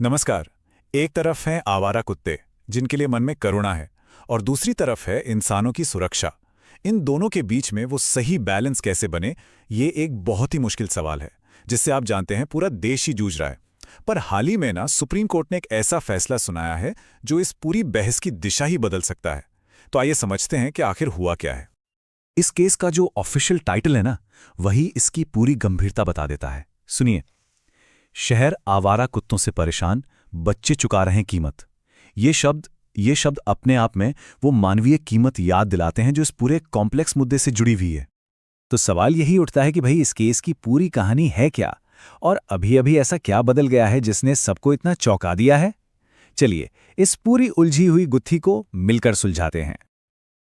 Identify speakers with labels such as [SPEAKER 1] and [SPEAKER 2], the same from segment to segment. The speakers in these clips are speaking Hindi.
[SPEAKER 1] नमस्कार। एक तरफ हैं आवारा कुत्ते जिनके लिए मन में करुणा है और दूसरी तरफ है इंसानों की सुरक्षा। इन दोनों के बीच में वो सही बैलेंस कैसे बने, ये एक बहुत ही मुश्किल सवाल है जिससे आप जानते हैं पूरा देश ही जूझ रहा है। पर हाल ही में सुप्रीम कोर्ट ने एक ऐसा फैसला सुनाया है जो इस पूरी बहस की दिशा ही बदल सकता है। तो आइए समझते हैं कि आखिर हुआ क्या है।
[SPEAKER 2] इस केस का जो ऑफिशियल टाइटल है ना, वही इसकी पूरी गंभीरता बता देता है। सुनिए, शहर आवारा कुत्तों से परेशान, बच्चे चुका रहे हैं कीमत। ये शब्द अपने आप में वो मानवीय कीमत याद दिलाते हैं जो इस पूरे कॉम्प्लेक्स मुद्दे से जुड़ी हुई है। तो सवाल यही उठता है कि भाई इस केस की पूरी कहानी है क्या, और अभी अभी ऐसा क्या बदल गया है जिसने सबको इतना चौंका दिया है। चलिए इस पूरी उलझी हुई गुत्थी को मिलकर सुलझाते हैं।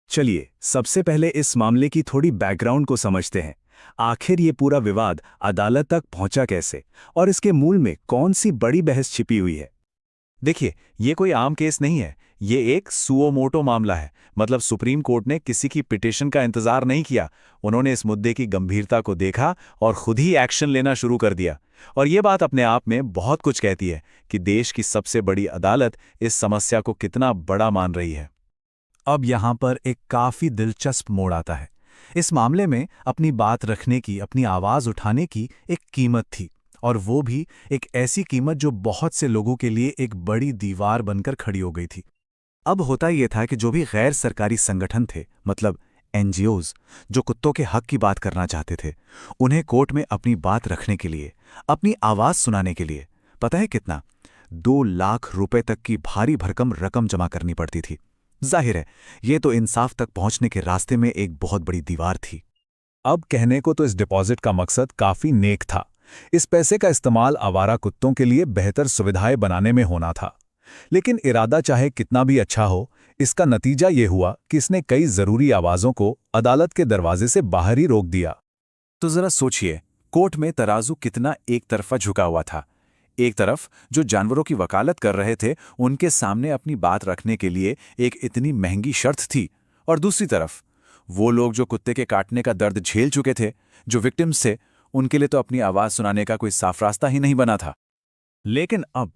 [SPEAKER 3] चलिए सबसे पहले इस मामले की थोड़ी बैकग्राउंड को समझते हैं। आखिर ये पूरा विवाद अदालत तक पहुंचा कैसे और इसके मूल में कौन सी बड़ी बहस छिपी हुई है।
[SPEAKER 1] देखिए, ये कोई आम केस नहीं है, ये एक सुओ मोटो मामला है। मतलब सुप्रीम कोर्ट ने किसी की पिटीशन का इंतजार नहीं किया, उन्होंने इस मुद्दे की गंभीरता को देखा और खुद ही एक्शन लेना शुरू कर दिया। और ये बात अपने आप में बहुत कुछ कहती है कि देश की सबसे बड़ी अदालत इस समस्या को कितना बड़ा मान रही है।
[SPEAKER 2] अब यहाँ पर एक काफी दिलचस्प मोड़ आता है। इस मामले में अपनी बात रखने की, अपनी आवाज उठाने की एक कीमत थी, और वो भी एक ऐसी कीमत जो बहुत से लोगों के लिए एक बड़ी दीवार बनकर खड़ी हो गई थी। अब होता ये था कि जो भी गैर सरकारी संगठन थे, मतलब एनजीओज, जो कुत्तों के हक की बात करना चाहते थे, उन्हें कोर्ट में अपनी बात रखने के लिए, अपनी आवाज सुनाने के लिए, पता है कितना, 2 लाख रुपए तक की भारी भरकम रकम जमा करनी पड़ती थी। जाहिर है, ये तो इंसाफ तक पहुंचने के रास्ते में एक बहुत बड़ी दीवार थी।
[SPEAKER 1] अब कहने को तो इस डिपॉजिट का मकसद काफी नेक था। इस पैसे का इस्तेमाल आवारा कुत्तों के लिए बेहतर सुविधाएं बनाने में होना था। लेकिन इरादा चाहे कितना भी अच्छा हो, इसका नतीजा ये हुआ कि इसने कई जरूरी आवाजों को अदालत के दरवाजे से बाहर ही रोक दिया।
[SPEAKER 2] तो जरा सोचिए, कोर्ट में तराजू कितना एक तरफा झुका हुआ था। एक तरफ जो जानवरों की वकालत कर रहे थे, उनके सामने अपनी बात रखने के लिए एक इतनी महंगी शर्त थी, और दूसरी तरफ वो लोग जो कुत्ते के काटने का दर्द झेल चुके थे, जो विक्टिम्स थे, उनके लिए तो अपनी आवाज सुनाने का कोई साफ रास्ता ही नहीं बना था।
[SPEAKER 1] लेकिन अब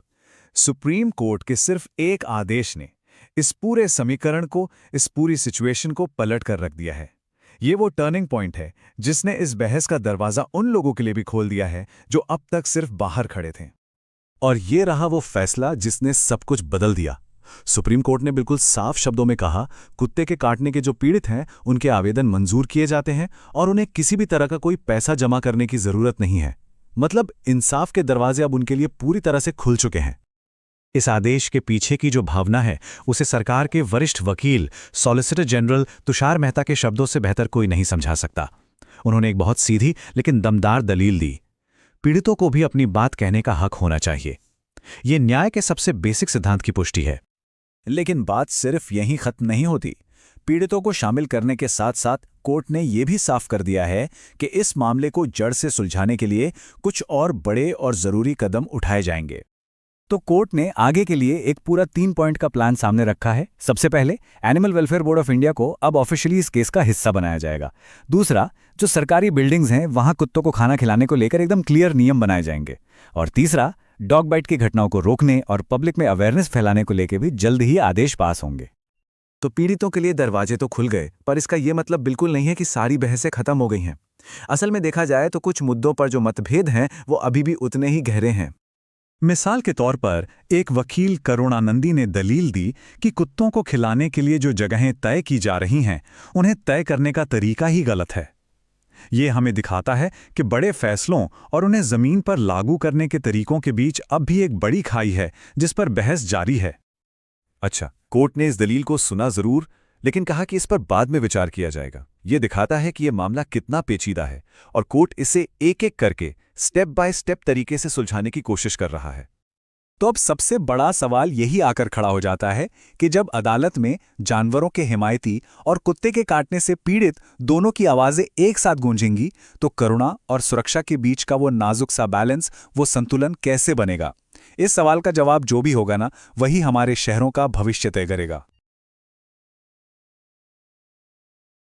[SPEAKER 1] सुप्रीम कोर्ट के सिर्फ एक आदेश ने इस पूरे समीकरण को, इस पूरी सिचुएशन को पलट कर रख दिया है। ये वो टर्निंग पॉइंट है जिसने इस बहस का दरवाजा उन लोगों के लिए भी खोल दिया है जो अब तक सिर्फ बाहर खड़े थे।
[SPEAKER 2] और ये रहा वो फैसला जिसने सब कुछ बदल दिया। सुप्रीम कोर्ट ने बिल्कुल साफ शब्दों में कहा, कुत्ते के काटने के जो पीड़ित हैं, उनके आवेदन मंजूर किए जाते हैं और उन्हें किसी भी तरह का कोई पैसा जमा करने की जरूरत नहीं है। मतलब इंसाफ के दरवाजे अब उनके लिए पूरी तरह से खुल चुके हैं। इस आदेश के पीछे की जो भावना है, उसे सरकार के वरिष्ठ वकील सॉलिसिटर जनरल तुषार मेहता के शब्दों से बेहतर कोई नहीं समझा सकता। उन्होंने एक बहुत सीधी लेकिन दमदार दलील दी। पीड़ितों को भी अपनी बात कहने का हक होना चाहिए। ये न्याय के सबसे बेसिक सिद्धांत की पुष्टि है।
[SPEAKER 1] लेकिन बात सिर्फ यहीं खत्म नहीं होती। पीड़ितों को शामिल करने के साथ साथ कोर्ट ने यह भी साफ कर दिया है कि इस मामले को जड़ से सुलझाने के लिए कुछ और बड़े और जरूरी कदम उठाए जाएंगे।
[SPEAKER 2] तो कोर्ट ने आगे के लिए एक पूरा 3 पॉइंट का प्लान सामने रखा है। सबसे पहले, animal welfare board of India को अब ऑफिशियली इस केस का हिस्सा बनाया जाएगा। दूसरा, जो सरकारी बिल्डिंग्स हैं, वहां कुत्तों को खाना खिलाने को लेकर एकदम क्लियर नियम बनाए जाएंगे। और तीसरा, डॉग बाइट की घटनाओं को रोकने और पब्लिक में अवेयरनेस फैलाने को लेकर भी जल्द ही आदेश पास होंगे।
[SPEAKER 3] तो पीड़ितों के लिए दरवाजे तो खुल गए, पर इसका यह मतलब बिल्कुल नहीं है कि सारी बहसें खत्म हो गई हैं। असल में देखा जाए तो कुछ मुद्दों पर जो मतभेद हैं, वो अभी भी उतने ही गहरे हैं।
[SPEAKER 1] मिसाल के तौर पर एक वकील करुणानंदी ने दलील दी कि कुत्तों को खिलाने के लिए जो जगहें तय की जा रही हैं, उन्हें तय करने का तरीका ही गलत है। ये हमें दिखाता है कि बड़े फैसलों और उन्हें जमीन पर लागू करने के तरीकों के बीच अब भी एक बड़ी खाई है जिस पर बहस जारी है।
[SPEAKER 3] अच्छा, कोर्ट ने इस दलील को सुना जरूर, लेकिन कहा कि इस पर बाद में विचार किया जाएगा। ये दिखाता है कि यह मामला कितना पेचीदा है और कोर्ट इसे एक-एक करके स्टेप बाय स्टेप तरीके से सुलझाने की कोशिश कर रहा है।
[SPEAKER 1] तो अब सबसे बड़ा सवाल यही आकर खड़ा हो जाता है कि जब अदालत में जानवरों के हिमायती और कुत्ते के काटने से पीड़ित दोनों की आवाजें एक साथ गूंजेंगी, तो करुणा और सुरक्षा के बीच का वो नाजुक सा बैलेंस, वो संतुलन कैसे बनेगा? इस सवाल का जवाब जो भी होगा वही हमारे शहरों का भविष्य तय करेगा।